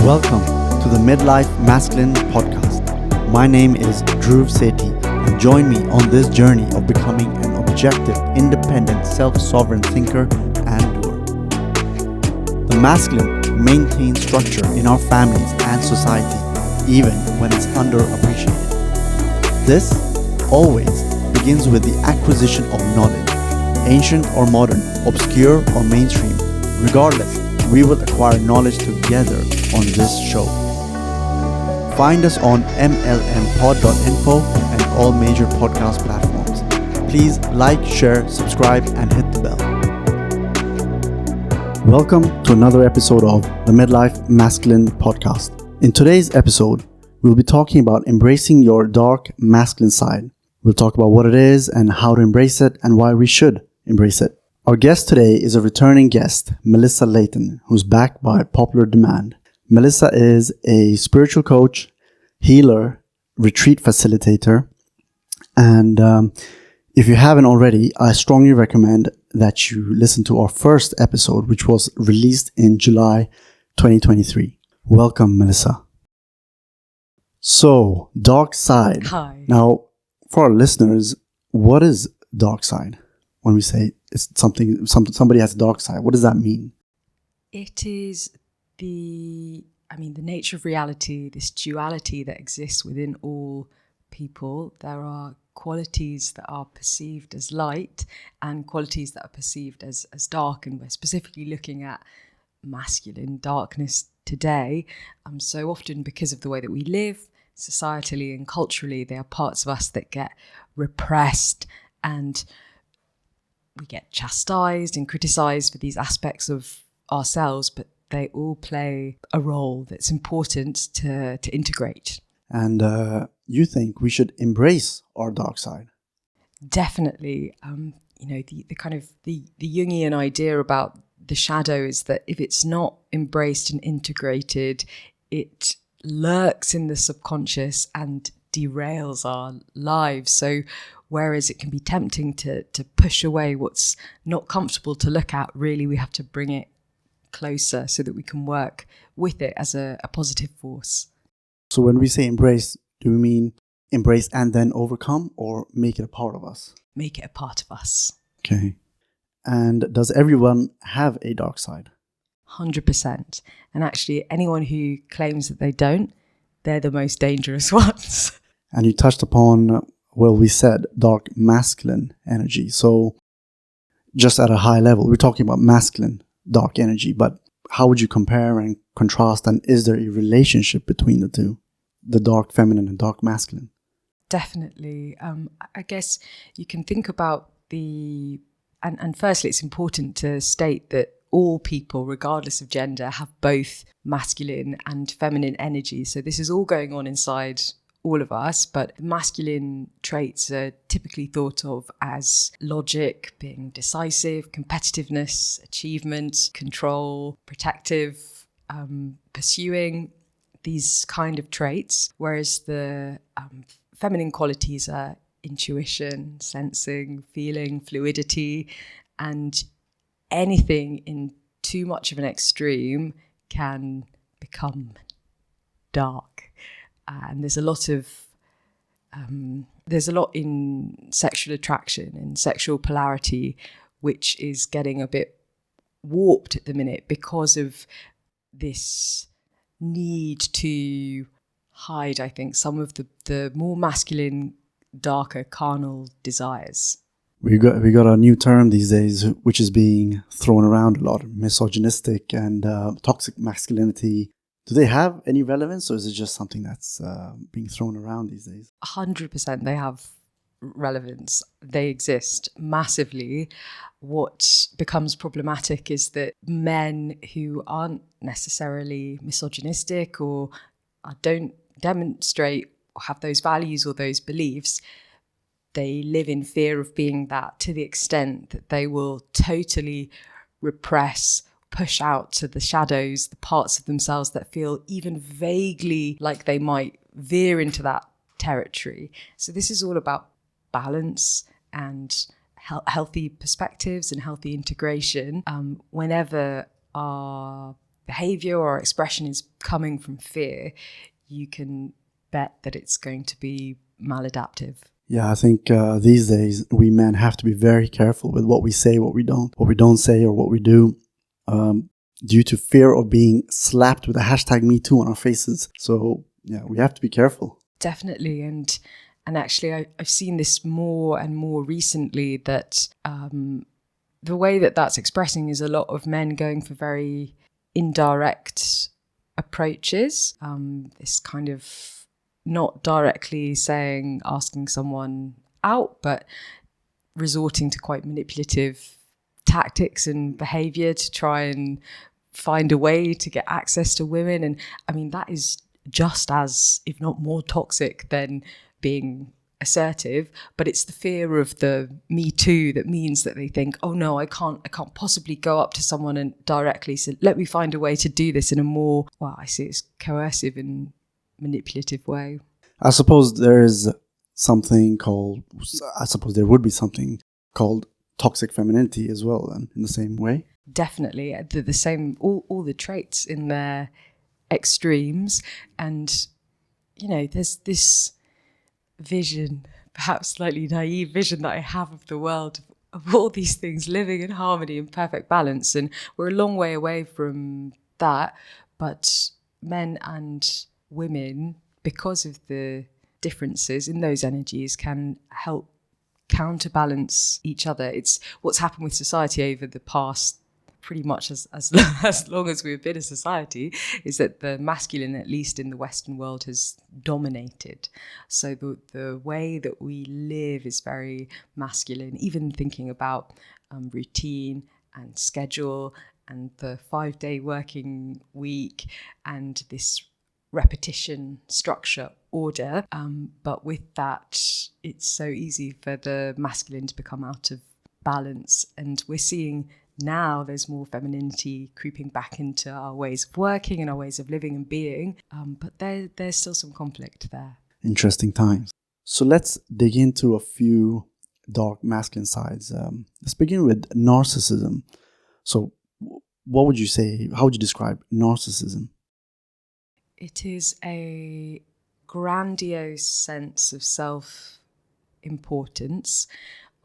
Welcome to the Midlife Masculine podcast. My name is Dhruv Sethi, and join me on this journey of becoming an objective, independent, self-sovereign thinker and doer. The masculine maintains structure in our families and society, even when it's underappreciated. This always begins with the acquisition of knowledge, ancient or modern, obscure or mainstream. Regardless, we will acquire knowledge together on this show. Find us on mlmpod.info and all major podcast platforms. Please like, share, subscribe, and hit the bell. Welcome to another episode of the Midlife Masculine podcast. In today's episode, we'll be talking about embracing your dark masculine side. We'll talk about what it is and how to embrace it and why we should embrace it. Our guest today is a returning guest, Melissa Layton, who's back by popular demand. Melissa is a spiritual coach, healer, retreat facilitator, and if you haven't already, I strongly recommend that you listen to our first episode, which was released in July 2023. Welcome, Melissa. So, dark side. Hi. Now, for our listeners, what is dark side? When we say it's somebody has a dark side, what does that mean? It is the nature of reality, this duality that exists within all people. There are qualities that are perceived as light and qualities that are perceived as dark, and we're specifically looking at masculine darkness today. So often, because of the way that we live, societally and culturally, there are parts of us that get repressed, and we get chastised and criticized for these aspects of ourselves, but they all play a role that's important to integrate. And you think we should embrace our dark side? Definitely. The kind of the Jungian idea about the shadow is that if it's not embraced and integrated, it lurks in the subconscious and derails our lives. So whereas it can be tempting to push away what's not comfortable to look at, really we have to bring it closer so that we can work with it as a positive force. So when we say embrace, do we mean embrace and then overcome, or make it a part of us? Make it a part of us. Okay. And does everyone have a dark side? 100%. And actually, anyone who claims that they don't, they're the most dangerous ones. And you touched upon, well, we said dark masculine energy. So just at a high level, we're talking about masculine dark energy, but how would you compare and contrast, and is there a relationship between the two, the dark feminine and dark masculine? Definitely. I guess you can think about and firstly, it's important to state that all people, regardless of gender, have both masculine and feminine energy. So this is all going on inside all of us, but masculine traits are typically thought of as logic, being decisive, competitiveness, achievement, control, protective, pursuing, these kind of traits, whereas the feminine qualities are intuition, sensing, feeling, fluidity, and anything in too much of an extreme can become dark. And there's a lot in sexual attraction and sexual polarity, which is getting a bit warped at the minute because of this need to hide, I think, some of the more masculine, darker, carnal desires. We got a new term these days, which is being thrown around a lot: misogynistic and toxic masculinity. Do they have any relevance, or is it just something that's being thrown around these days? 100% they have relevance. They exist massively. What becomes problematic is that men who aren't necessarily misogynistic or don't demonstrate or have those values or those beliefs, they live in fear of being that, to the extent that they will totally repress, push out to the shadows, the parts of themselves that feel even vaguely like they might veer into that territory. So this is all about balance and healthy perspectives and healthy integration. Whenever our behavior or expression is coming from fear, you can bet that it's going to be maladaptive. Yeah, I think these days we men have to be very careful with what we say, what we don't say, or what we do, due to fear of being slapped with a hashtag #MeToo on our faces. So yeah, we have to be careful. Definitely, and actually, I've seen this more and more recently, that the way that that's expressing is a lot of men going for very indirect approaches. This kind of not directly asking someone out, but resorting to quite manipulative tactics and behavior to try and find a way to get access to women. And I mean, that is just as, if not more toxic than being assertive, but it's the fear of the Me Too that means that they think, oh no, I can't possibly go up to someone and directly say, let me find a way to do this in a more, well, I see it's coercive and manipulative way. I suppose there would be something called toxic femininity as well, then, in the same way. Definitely. The same, all the traits in their extremes. And, there's this vision, perhaps slightly naive vision, that I have of the world, of all these things living in harmony and perfect balance. And we're a long way away from that. But men and women, because of the differences in those energies, can help counterbalance each other. It's what's happened with society over the past, pretty much as long as we've been a society, is that the masculine, at least in the Western world, has dominated. So the way that we live is very masculine, even thinking about routine and schedule and the 5-day working week and this repetition, structure, order. But with that, it's so easy for the masculine to become out of balance. And we're seeing now there's more femininity creeping back into our ways of working and our ways of living and being. But there's still some conflict there. Interesting times. So let's dig into a few dark masculine sides. Let's begin with narcissism. So what would you say? How would you describe narcissism? It is a grandiose sense of self-importance.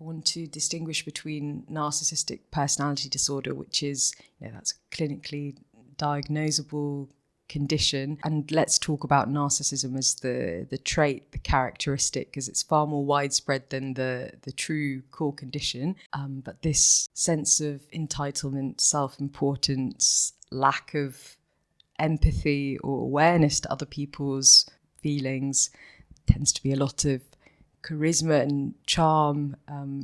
I want to distinguish between narcissistic personality disorder, which is, that's a clinically diagnosable condition. And let's talk about narcissism as the trait, the characteristic, because it's far more widespread than the true core condition. But this sense of entitlement, self-importance, lack of empathy or awareness to other people's feelings, tends to be a lot of charisma and charm,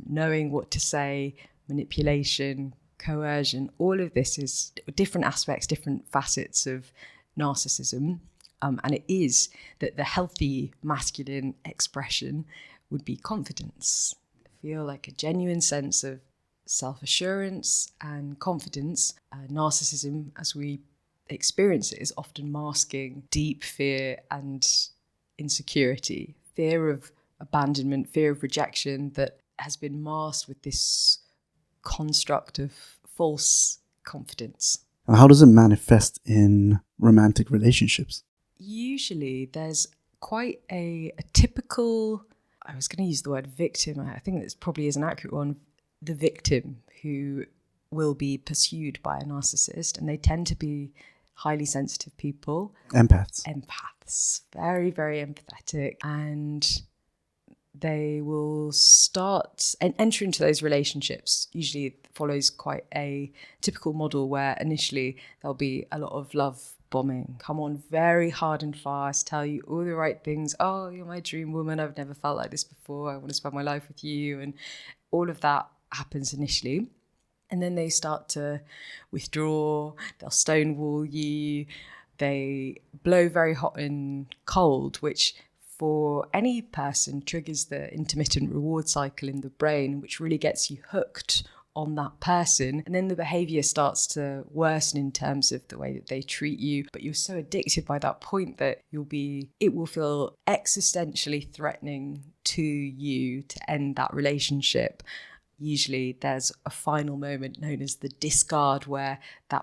knowing what to say, manipulation, coercion. All of this is different aspects, different facets of narcissism. And it is that the healthy masculine expression would be confidence. I feel like a genuine sense of self-assurance and confidence. Narcissism, as we experience it, is often masking deep fear and insecurity, fear of abandonment, fear of rejection, that has been masked with this construct of false confidence. And how does it manifest in romantic relationships? Usually there's quite a typical, I was going to use the word victim, I think this probably is an accurate one, the victim who will be pursued by a narcissist, and they tend to be highly sensitive people. Empaths. Very, very empathetic. And they will start and enter into those relationships. Usually it follows quite a typical model where initially there'll be a lot of love bombing. Come on very hard and fast, tell you all the right things. Oh, you're my dream woman. I've never felt like this before. I want to spend my life with you. And all of that happens initially. And then they start to withdraw, they'll stonewall you, they blow very hot and cold, which for any person triggers the intermittent reward cycle in the brain, which really gets you hooked on that person. And then the behavior starts to worsen in terms of the way that they treat you. But you're so addicted by that point that it will feel existentially threatening to you to end that relationship. usually there's a final moment known as the discard, where the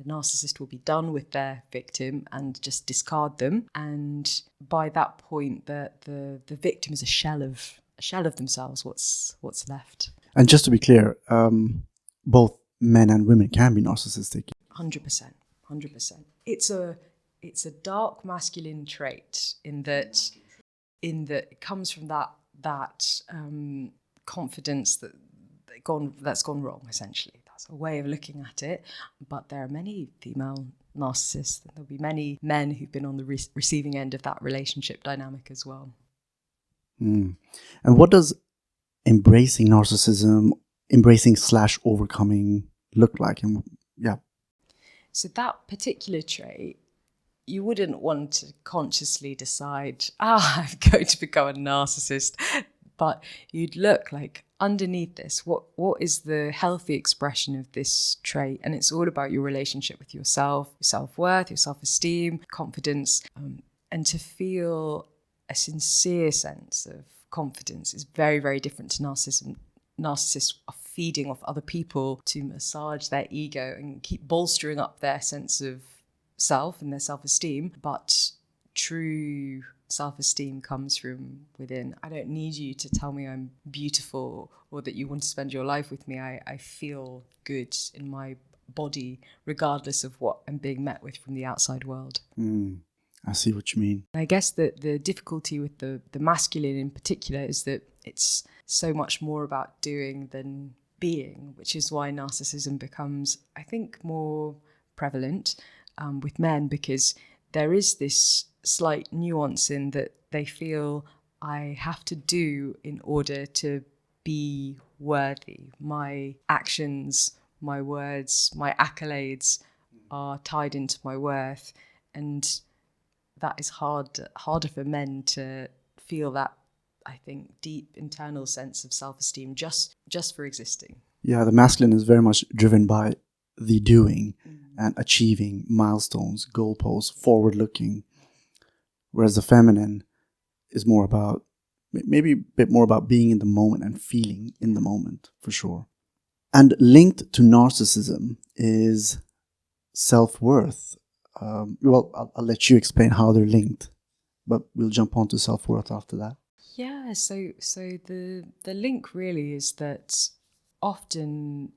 narcissist will be done with their victim and just discard them. And by that point, the victim is a shell of themselves. What's left? And just to be clear, both men and women can be narcissistic. 100%. It's a dark masculine trait in that it comes from that confidence that's gone wrong. Essentially, that's a way of looking at it. But there are many female narcissists. There'll be many men who've been on the receiving end of that relationship dynamic as well. And what does embracing narcissism, embracing/overcoming look like? And So that particular trait, you wouldn't want to consciously decide, I'm going to become a narcissist, but you'd look like underneath this, what is the healthy expression of this trait? And it's all about your relationship with yourself, your self-worth, your self-esteem, confidence, and to feel a sincere sense of confidence is very, very different to narcissism. Narcissists are feeding off other people to massage their ego and keep bolstering up their sense of self and their self-esteem. But true self-esteem comes from within. I don't need you to tell me I'm beautiful or that you want to spend your life with me. I feel good in my body, regardless of what I'm being met with from the outside world. I see what you mean. I guess that the difficulty with the masculine in particular is that it's so much more about doing than being, which is why narcissism becomes, I think, more prevalent with men, because there is this slight nuance in that they feel I have to do in order to be worthy. My actions, my words, my accolades are tied into my worth, and that is harder for men to feel that, I think, deep internal sense of self-esteem just for existing. Yeah, the masculine is very much driven by the doing and achieving milestones, goalposts, forward-looking, whereas the feminine is more about, maybe a bit more about being in the moment and feeling in the moment, for sure. And linked to narcissism is self-worth. I'll let you explain how they're linked, but we'll jump on to self-worth after that. Yeah, so the link really is that often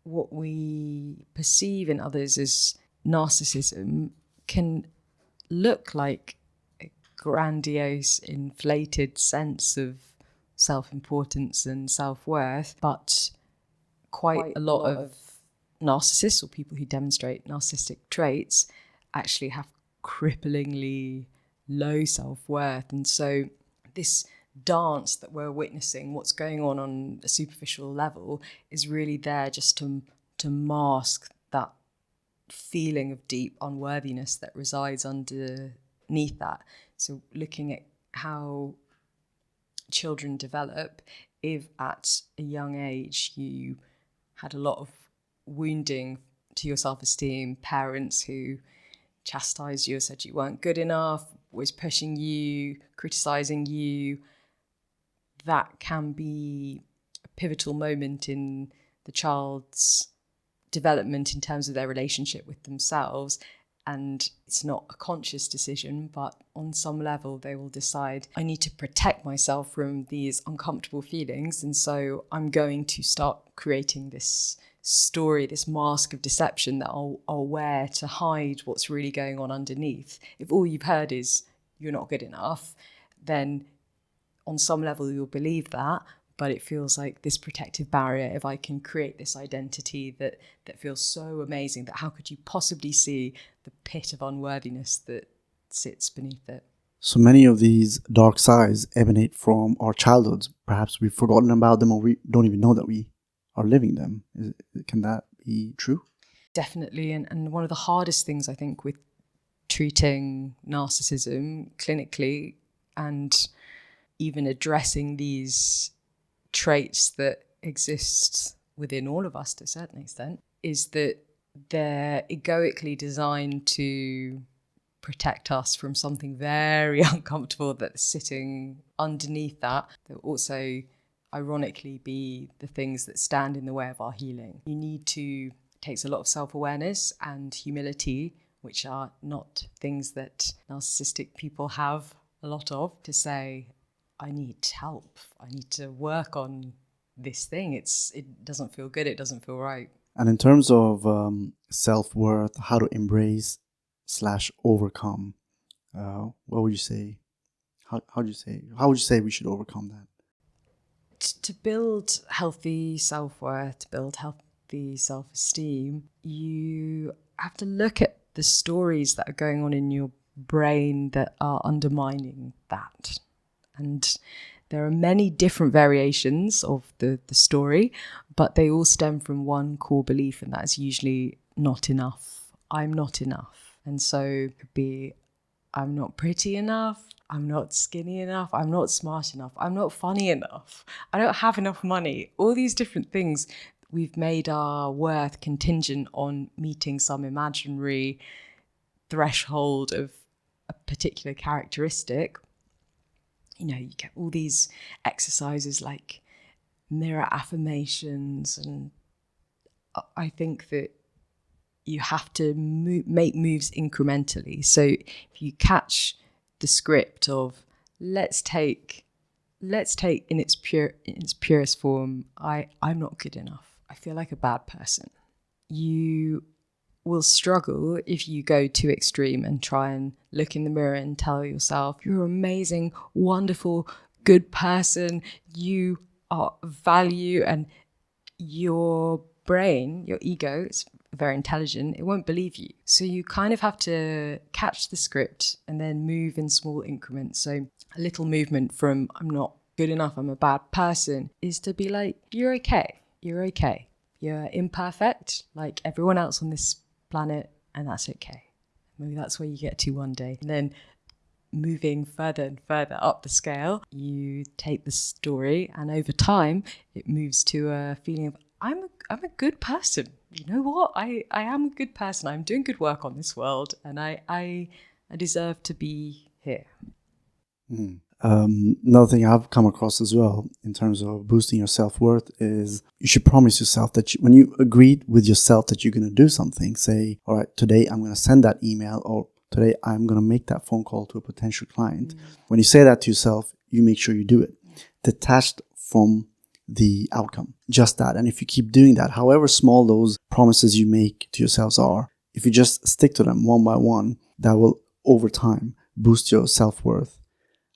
what we perceive in others as narcissism can look like a grandiose, inflated sense of self-importance and self-worth, but quite a lot of narcissists or people who demonstrate narcissistic traits actually have cripplingly low self-worth. And so this dance that we're witnessing, what's going on a superficial level, is really there just to mask that feeling of deep unworthiness that resides underneath that. So looking at how children develop, if at a young age you had a lot of wounding to your self-esteem, parents who chastised you, said you weren't good enough, was pushing you, criticizing you, that can be a pivotal moment in the child's development in terms of their relationship with themselves. And it's not a conscious decision, but on some level they will decide, I need to protect myself from these uncomfortable feelings, and so I'm going to start creating this story, this mask of deception that I'll wear to hide what's really going on underneath. If all you've heard is you're not good enough, then on some level you'll believe that, but it feels like this protective barrier. If I can create this identity that feels so amazing, that how could you possibly see the pit of unworthiness that sits beneath it? So many of these dark sides emanate from our childhoods. Perhaps we've forgotten about them, or we don't even know that we are living them. Can that be true? Definitely. And one of the hardest things, I think, with treating narcissism clinically and even addressing these traits that exist within all of us to a certain extent, is that they're egoically designed to protect us from something very uncomfortable that's sitting underneath that. They're also, ironically be the things that stand in the way of our healing. It takes a lot of self-awareness and humility, which are not things that narcissistic people have a lot of, to say, I need help. I need to work on this thing. It doesn't feel good. It doesn't feel right. And in terms of self-worth, how to embrace / overcome, what would you say? How would you say we should overcome that? To build healthy self-worth, to build healthy self-esteem, you have to look at the stories that are going on in your brain that are undermining that. And there are many different variations of the story, but they all stem from one core belief, and that's usually not enough. I'm not enough. And so it could be, I'm not pretty enough, I'm not skinny enough, I'm not smart enough, I'm not funny enough, I don't have enough money. All these different things, we've made our worth contingent on meeting some imaginary threshold of a particular characteristic. You know, you get all these exercises like mirror affirmations, and I think that you have to make moves incrementally. So if you catch the script of let's take in its purest form, I'm not good enough, I feel like a bad person, you will struggle if you go too extreme and try and look in the mirror and tell yourself you're amazing, wonderful, good person, you are value. And your brain, your ego, it's very intelligent, it won't believe you. So you kind of have to catch the script and then move in small increments. So a little movement from I'm not good enough, I'm a bad person, is to be like, you're okay, you're imperfect like everyone else on this planet, and that's okay. Maybe that's where you get to one day. And then moving further and further up the scale, you take the story, and over time it moves to a feeling of I'm a good person. You know what? I am a good person. I'm doing good work on this world, and I deserve to be here. Another thing I've come across as well in terms of boosting your self-worth is you should promise yourself that when you agreed with yourself that you're going to do something, say, all right, today I'm going to send that email, or today I'm going to make that phone call to a potential client. When you say that to yourself, you make sure you do it, detached from the outcome, just that. And if you keep doing that, however small those promises you make to yourselves are, if you just stick to them one by one, that will over time boost your self-worth.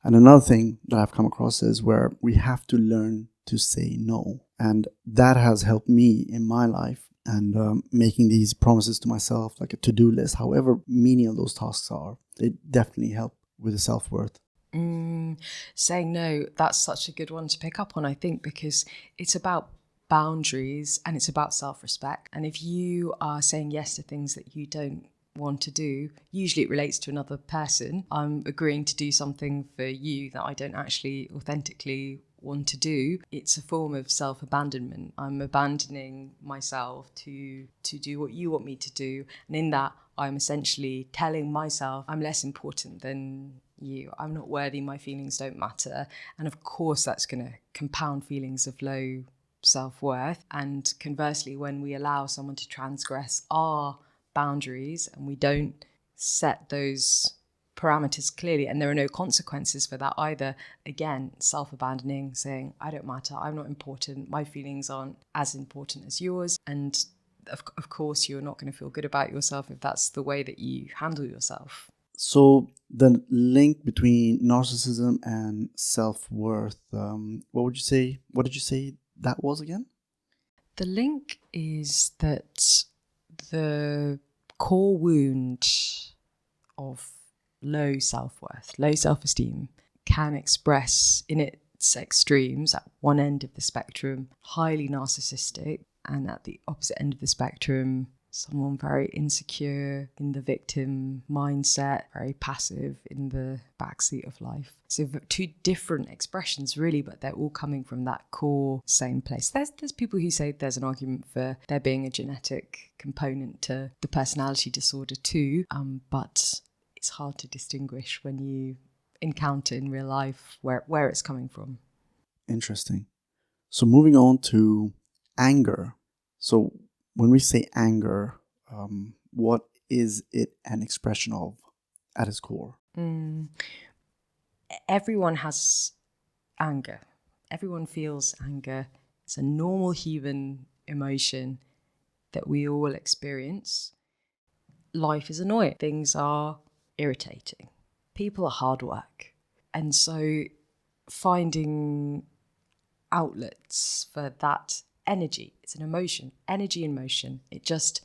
And another thing that I've come across is where we have to learn to say no. And that has helped me in my life, and making these promises to myself, like a to-do list, however menial those tasks are, they definitely help with the self-worth. Saying no, that's such a good one to pick up on, I think, because it's about boundaries and it's about self-respect. And if you are saying yes to things that you don't want to do, usually it relates to another person. I'm agreeing to do something for you that I don't actually authentically want to do. It's a form of self-abandonment. I'm abandoning myself to do what you want me to do. And in that, I'm essentially telling myself I'm less important than you. I'm not worthy. My feelings don't matter. And of course, that's going to compound feelings of low self-worth. And conversely, when we allow someone to transgress our boundaries and we don't set those parameters clearly, and there are no consequences for that either, again, self-abandoning, saying I don't matter, I'm not important, my feelings aren't as important as yours. And of course you're not going to feel good about yourself if that's the way that you handle yourself. So the link between narcissism and self-worth, what did you say that was again? The link is that the core wound of low self-worth, low self-esteem, can express in its extremes at one end of the spectrum, highly narcissistic, and at the opposite end of the spectrum, someone very insecure in the victim mindset, very passive in the backseat of life. So two different expressions really, but they're all coming from that core same place. There's people who say there's an argument for there being a genetic component to the personality disorder too, but it's hard to distinguish when you encounter in real life where it's coming from. Interesting. So moving on to anger. So when we say anger, what is it an expression of at its core? Everyone has anger. Everyone feels anger. It's a normal human emotion that we all experience. Life is annoying. Things are irritating. People are hard work. And so finding outlets for that energy, it's an emotion, energy in motion. It just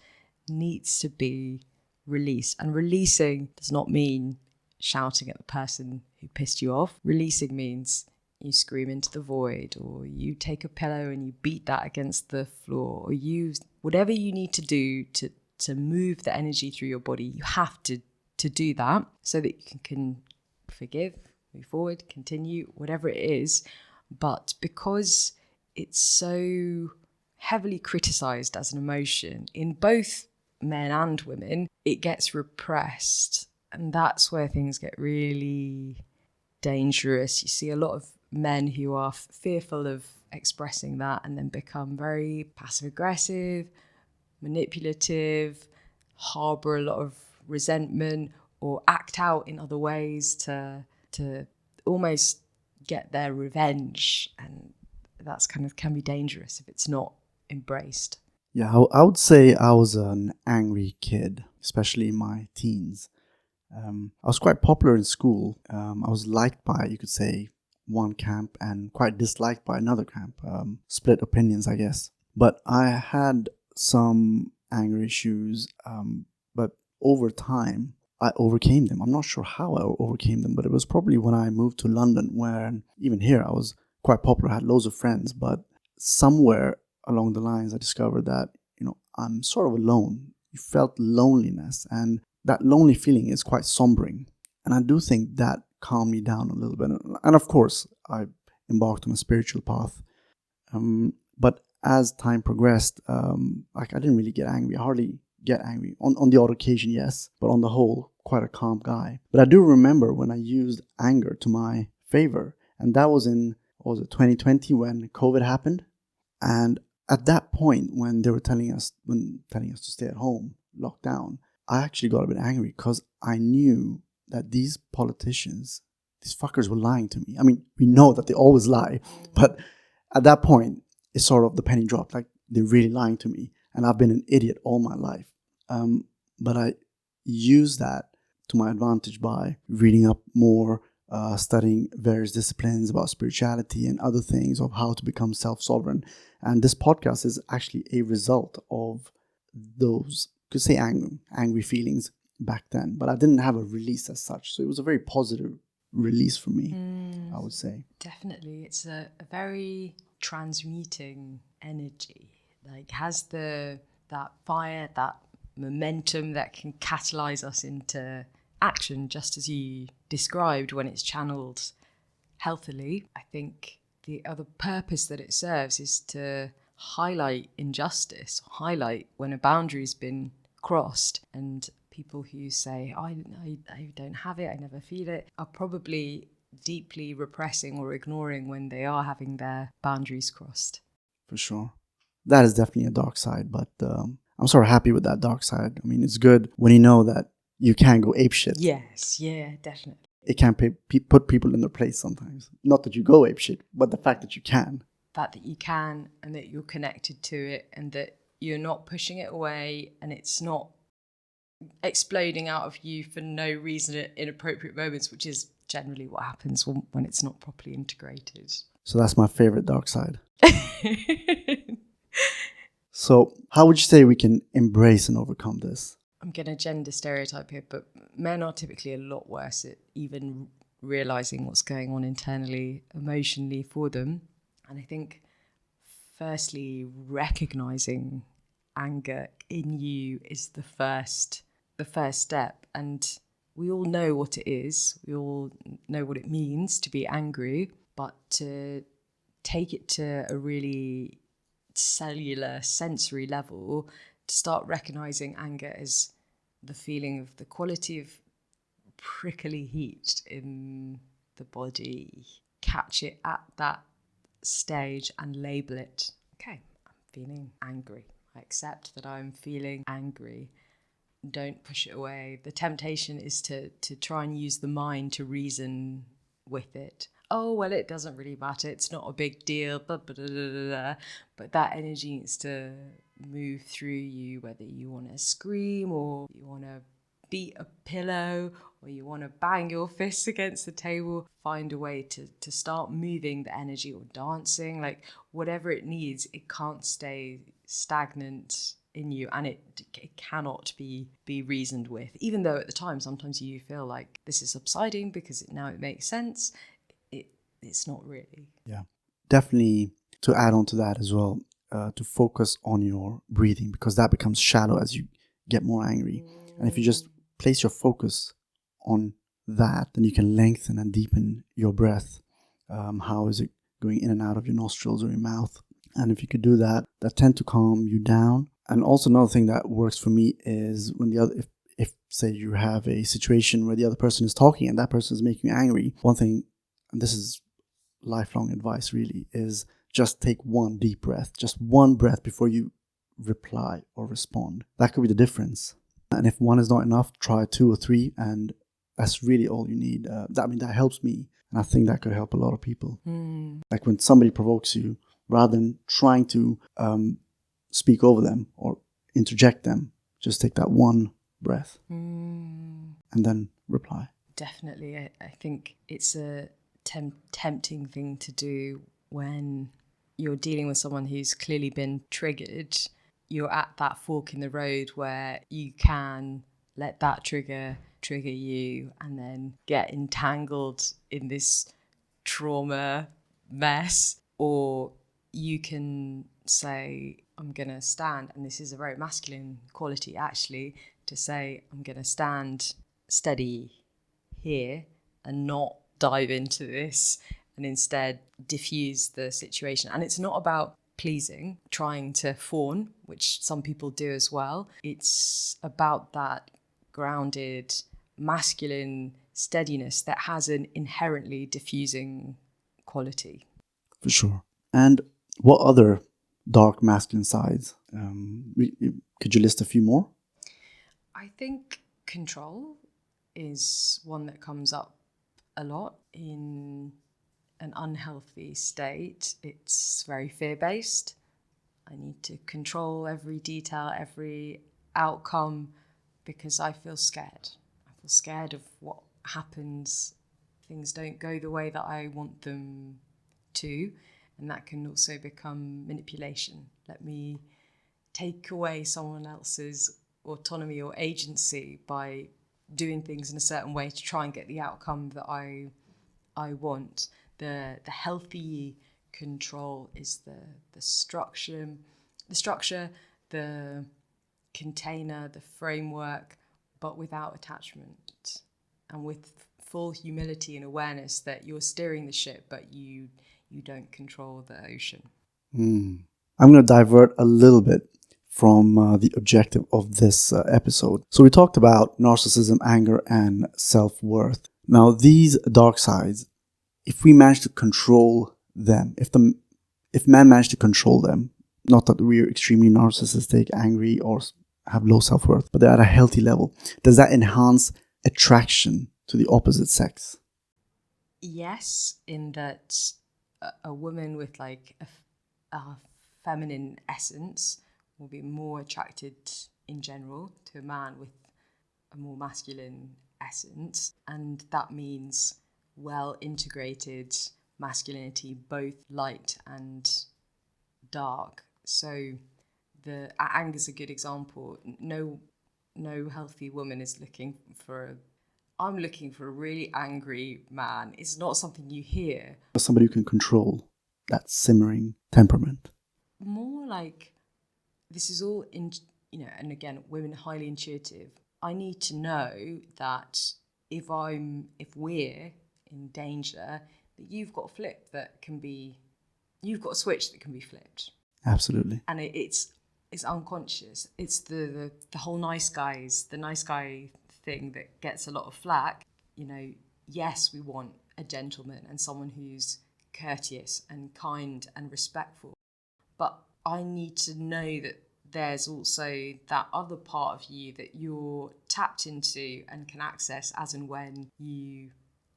needs to be released. And releasing does not mean shouting at the person who pissed you off. Releasing means you scream into the void, or you take a pillow and you beat that against the floor, or you, whatever you need to do to move the energy through your body, you have to do that so that you can forgive, move forward, continue, whatever it is. But because it's so heavily criticized as an emotion in both men and women, it gets repressed. And that's where things get really dangerous. You see a lot of men who are fearful of expressing that and then become very passive aggressive, manipulative, harbor a lot of resentment, or act out in other ways to almost get their revenge. And that's kind of can be dangerous if it's not embraced. Yeah, I would say I was an angry kid, especially in my teens. I was quite popular in school. I was liked by, you could say, one camp and quite disliked by another camp. Split opinions, I guess. But I had some anger issues, but over time, I overcame them. I'm not sure how I overcame them, but it was probably when I moved to London, where even here I was quite popular, I had loads of friends, but somewhere along the lines I discovered that, I'm sort of alone. You felt loneliness, and that lonely feeling is quite sombering. And I do think that calmed me down a little bit. And of course, I embarked on a spiritual path. But as time progressed, I didn't really get angry. I hardly get angry. On the odd occasion, yes, but on the whole, quite a calm guy. But I do remember when I used anger to my favor, and that was in, 2020 when COVID happened. And at that point, when they were telling us to stay at home, lockdown, I actually got a bit angry because I knew that these politicians, these fuckers were lying to me. I mean, we know that they always lie, but at that point, it's sort of the penny dropped. Like, they're really lying to me, and I've been an idiot all my life. But I used that to my advantage by reading up more, studying various disciplines about spirituality and other things of how to become self-sovereign. And this podcast is actually a result of those, could say, angry feelings back then. But I didn't have a release as such. So it was a very positive release for me, I would say. Definitely. It's a very transmuting energy. Like, has that fire, that momentum that can catalyze us into action, just as you described, when it's channeled healthily. I think the other purpose that it serves is to highlight injustice, highlight when a boundary's been crossed. And people who say, I don't have it, I never feel it, are probably deeply repressing or ignoring when they are having their boundaries crossed. For sure. That is definitely a dark side, but I'm sort of happy with that dark side. I mean, it's good when you know that you can go apeshit. Yes, yeah, definitely. It can put people in their place sometimes. Not that you go apeshit, but the fact that you can. That you can, and that you're connected to it, and that you're not pushing it away, and it's not exploding out of you for no reason at inappropriate moments, which is generally what happens when it's not properly integrated. So that's my favorite dark side. So how would you say we can embrace and overcome this? I'm going to gender stereotype here, but men are typically a lot worse at even realizing what's going on internally, emotionally for them. And I think, firstly, recognizing anger in you is the first step. And we all know what it is. We all know what it means to be angry, but to take it to a really cellular, sensory level, to start recognizing anger as the feeling of the quality of prickly heat in the body. Catch it at that stage and label it. Okay, I'm feeling angry. I accept that I'm feeling angry. Don't push it away. The temptation is to try and use the mind to reason with it. Oh, well, it doesn't really matter. It's not a big deal. Blah, blah, blah, blah, blah. But that energy needs to move through you, whether you want to scream or you want to beat a pillow or you want to bang your fists against the table. Find a way to start moving the energy or dancing, like whatever it needs. It can't stay stagnant in you, and it cannot be reasoned with, even though at the time sometimes you feel like this is subsiding because now it makes sense. It's not really. Yeah, definitely. To add on to that as well, to focus on your breathing, because that becomes shallow as you get more angry. And if you just place your focus on that, then you can lengthen and deepen your breath. How is it going in and out of your nostrils or your mouth? And if you could do that, that tend to calm you down. And also another thing that works for me is when if say you have a situation where the other person is talking and that person is making you angry, one thing, and this is lifelong advice really, is just take one deep breath, just one breath before you reply or respond. That could be the difference. And if one is not enough, try 2 or 3, and that's really all you need. That helps me, and I think that could help a lot of people. Like when somebody provokes you, rather than trying to speak over them or interject them, just take that one breath and then reply. Definitely. I think it's a tempting thing to do when you're dealing with someone who's clearly been triggered. You're at that fork in the road where you can let that trigger you and then get entangled in this trauma mess, or you can say, I'm going to stand, and this is a very masculine quality actually, to say, I'm going to stand steady here and not dive into this, and instead diffuse the situation. And it's not about pleasing, trying to fawn, which some people do as well. It's about that grounded masculine steadiness that has an inherently diffusing quality. For sure. And what other dark masculine sides? Could you list a few more? I think control is one that comes up a lot in an unhealthy state. It's very fear-based. I need to control every detail, every outcome, because I feel scared. I feel scared of what happens. Things don't go the way that I want them to, and that can also become manipulation. Let me take away someone else's autonomy or agency by doing things in a certain way to try and get the outcome that I want. The healthy control is the structure, the container, the framework, but without attachment and with full humility and awareness that you're steering the ship, but you don't control the ocean. I'm going to divert a little bit from the objective of this episode. So we talked about narcissism, anger, and self-worth. Now, these dark sides, if we manage to control them, if man managed to control them, not that we're extremely narcissistic, angry, or have low self-worth, but they're at a healthy level, does that enhance attraction to the opposite sex? Yes, in that a woman with like a feminine essence will be more attracted in general to a man with a more masculine essence, and that means well integrated masculinity, both light and dark. So the anger's a good example. No healthy woman is looking for I'm looking for a really angry man. It's not something you hear. Somebody who can control that simmering temperament. More like this is all in, and again, women are highly intuitive. I need to know that if we're in danger, that you've got a switch that can be flipped. Absolutely. And it's unconscious. It's the whole the nice guy thing that gets a lot of flack. Yes, we want a gentleman and someone who's courteous and kind and respectful. But I need to know that there's also that other part of you that you're tapped into and can access as and when you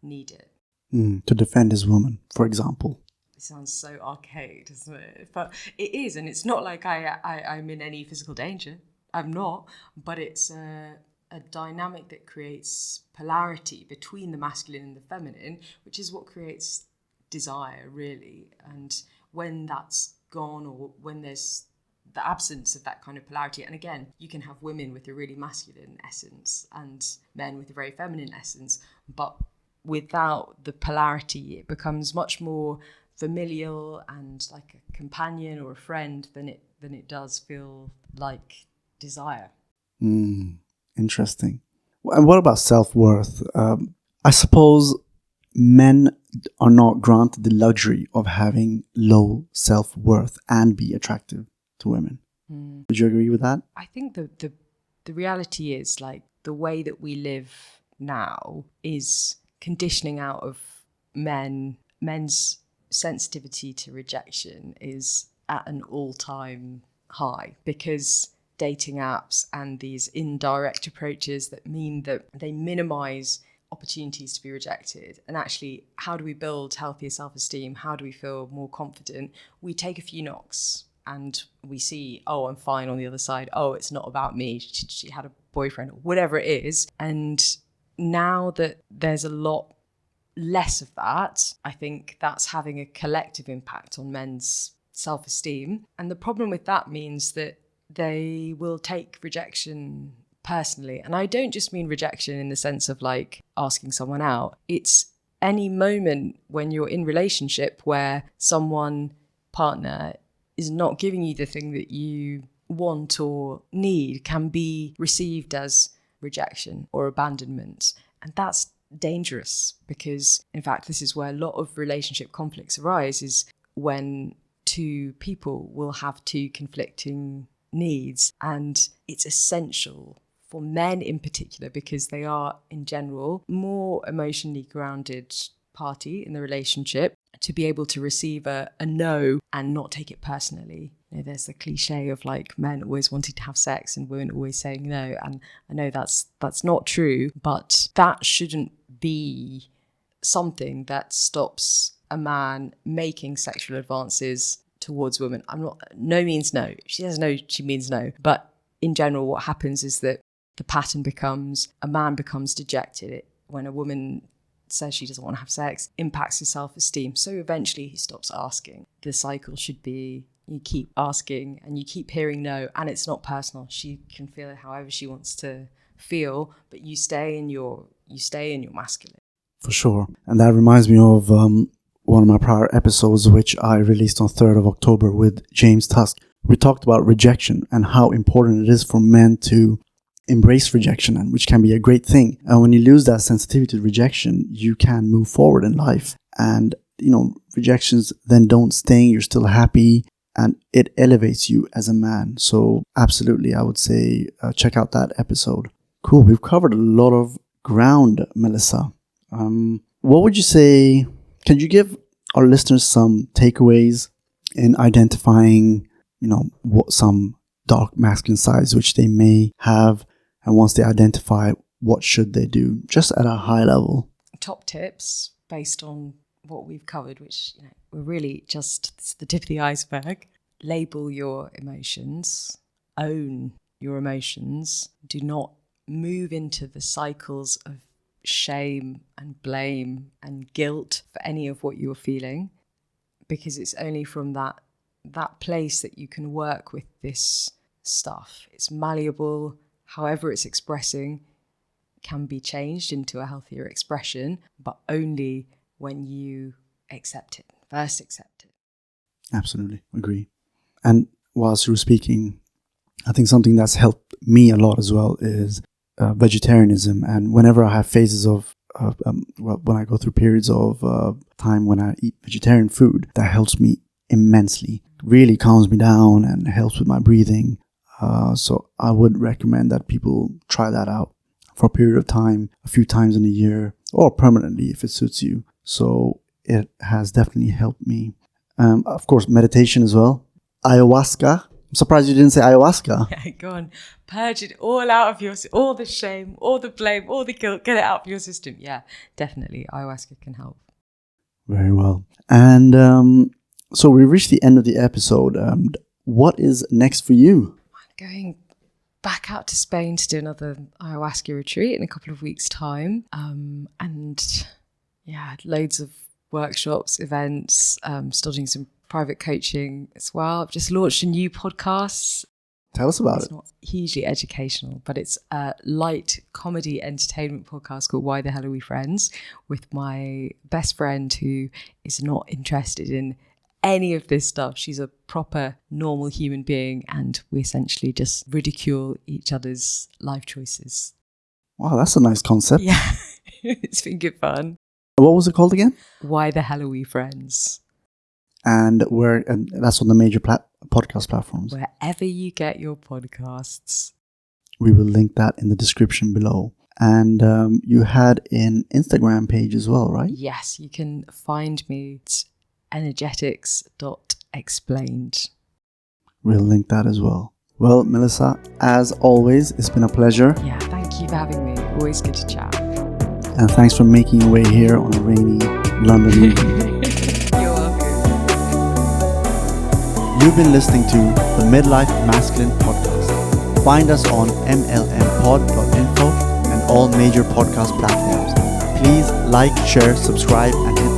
need it. To defend his woman, for example. It sounds so archaic, doesn't it? But it is, and it's not like I'm in any physical danger. I'm not, but it's a dynamic that creates polarity between the masculine and the feminine, which is what creates desire, really. And when that's gone, or when there's the absence of that kind of polarity, and again, you can have women with a really masculine essence and men with a very feminine essence, but without the polarity, it becomes much more familial and like a companion or a friend than it does feel like desire. Interesting. And what about self-worth? I suppose men are not granted the luxury of having low self-worth and be attractive to women. Would you agree with that? I think the reality is, like, the way that we live now is conditioning out of men's sensitivity to rejection is at an all-time high, because dating apps and these indirect approaches that mean that they minimize opportunities to be rejected. And actually, how do we build healthier self-esteem? How do we feel more confident? We take a few knocks and we see, oh, I'm fine on the other side. Oh, it's not about me. She had a boyfriend, or whatever it is. And now that there's a lot less of that, I think that's having a collective impact on men's self-esteem. And the problem with that means that they will take rejection personally. And I don't just mean rejection in the sense of like asking someone out. It's any moment when you're in relationship where partner is not giving you the thing that you want or need can be received as rejection or abandonment. And that's dangerous, because in fact this is where a lot of relationship conflicts arise, is when two people will have two conflicting needs. And it's essential for men in particular, because they are in general more emotionally grounded party in the relationship, to be able to receive a no and not take it personally. You know, there's the cliche of like men always wanting to have sex and women always saying no. And I know that's not true, but that shouldn't be something that stops a man making sexual advances towards women. No means no. If she says no, she means no. But in general, what happens is that the pattern becomes a man becomes dejected when a woman says she doesn't want to have sex, impacts his self-esteem. So eventually he stops asking. The cycle should be you keep asking and you keep hearing no, and it's not personal. She can feel it however she wants to feel, but you stay in your masculine. For sure. And that reminds me of one of my prior episodes, which I released on 3rd of October with James Tusk. We talked about rejection and how important it is for men to embrace rejection, and which can be a great thing. And when you lose that sensitivity to rejection, you can move forward in life. And, rejections then don't sting. You're still happy, and it elevates you as a man. So absolutely, I would say check out that episode. Cool. We've covered a lot of ground, Melissa. What would you say? Can you give our listeners some takeaways in identifying, what some dark masculine sides which they may have? And once they identify, what should they do? Just at a high level. Top tips based on what we've covered, which we're really it's the tip of the iceberg. Label your emotions. Own your emotions. Do not move into the cycles of shame and blame and guilt for any of what you're feeling, because it's only from that place that you can work with this stuff. It's malleable. However it's expressing can be changed into a healthier expression, but only when you accept it. First accept it. Absolutely. Agree. And whilst you were speaking, I think something that's helped me a lot as well is vegetarianism. And whenever I have phases of, when I go through periods of time when I eat vegetarian food, that helps me immensely. Really calms me down and helps with my breathing. So I would recommend that people try that out for a period of time, a few times in a year, or permanently if it suits you. So it has definitely helped me. Of course, meditation as well. Ayahuasca. I'm surprised you didn't say ayahuasca. Yeah, go on. Purge it all out of all the shame, all the blame, all the guilt. Get it out of your system. Yeah, definitely. Ayahuasca can help. Very well. And so we reached the end of the episode. What is next for you? I'm going back out to Spain to do another ayahuasca retreat in a couple of weeks' time. And yeah, loads of workshops, events, still doing some private coaching as well. I've just launched a new podcast. Tell us about it. It's not hugely educational, but it's a light comedy entertainment podcast called Why the Hell Are We Friends, with my best friend who is not interested in any of this stuff. She's a proper normal human being, and we essentially just ridicule each other's life choices. Wow, that's a nice concept. Yeah, it's been good fun. What was it called again? Why the Hell Are We Friends? And that's on the major podcast platforms. Wherever you get your podcasts. We will link that in the description below. And you had an Instagram page as well, right? Yes, you can find me at energetics.explained. We'll link that as well. Well, Melissa, as always, it's been a pleasure. Yeah, thank you for having me. Always good to chat. And thanks for making your way here on a rainy London evening. You're welcome. You've been listening to the Midlife Masculine podcast. Find us on mlmpod.info and all major podcast platforms. Please like, share, subscribe, and hit